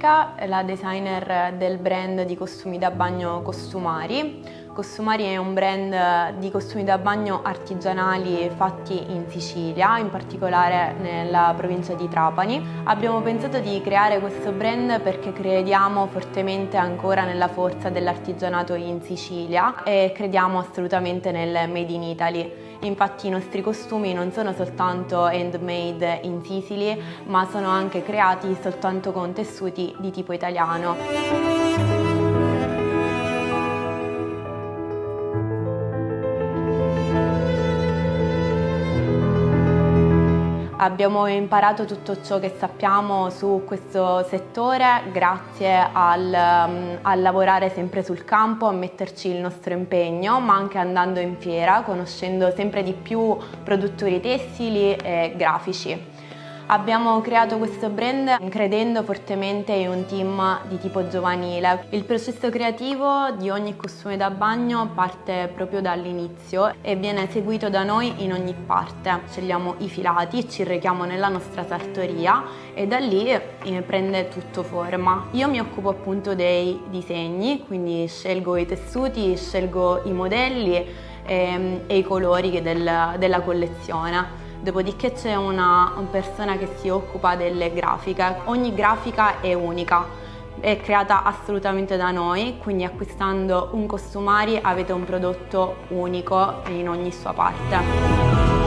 Monica, la designer del brand di costumi da bagno Costumari. Costumari è un brand di costumi da bagno artigianali fatti in Sicilia, in particolare nella provincia di Trapani. Abbiamo pensato di creare questo brand perché crediamo fortemente ancora nella forza dell'artigianato in Sicilia e crediamo assolutamente nel Made in Italy. Infatti i nostri costumi non sono soltanto handmade in Sicily, ma sono anche creati soltanto con tessuti di tipo italiano. Abbiamo imparato tutto ciò che sappiamo su questo settore grazie al lavorare sempre sul campo, a metterci il nostro impegno, ma anche andando in fiera, conoscendo sempre di più produttori tessili e grafici. Abbiamo creato questo brand credendo fortemente in un team di tipo giovanile. Il processo creativo di ogni costume da bagno parte proprio dall'inizio e viene seguito da noi in ogni parte. Scegliamo i filati, ci rechiamo nella nostra sartoria e da lì prende tutto forma. Io mi occupo appunto dei disegni, quindi scelgo i tessuti, scelgo i modelli e i colori della collezione. Dopodiché c'è una persona che si occupa delle grafiche. Ogni grafica è unica, è creata assolutamente da noi, quindi acquistando un Costumari avete un prodotto unico in ogni sua parte.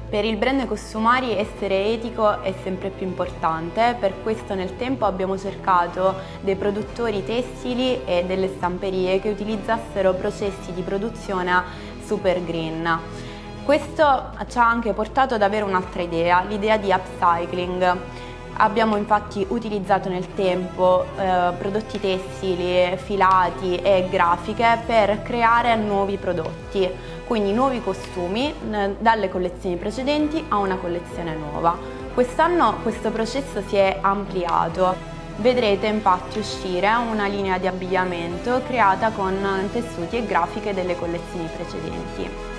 Per il brand Costumari essere etico è sempre più importante, per questo nel tempo abbiamo cercato dei produttori tessili e delle stamperie che utilizzassero processi di produzione super green. Questo ci ha anche portato ad avere un'altra idea, l'idea di upcycling. Abbiamo infatti utilizzato nel tempo prodotti tessili, filati e grafiche per creare nuovi prodotti, quindi nuovi costumi dalle collezioni precedenti a una collezione nuova. Quest'anno questo processo si è ampliato. Vedrete infatti uscire una linea di abbigliamento creata con tessuti e grafiche delle collezioni precedenti.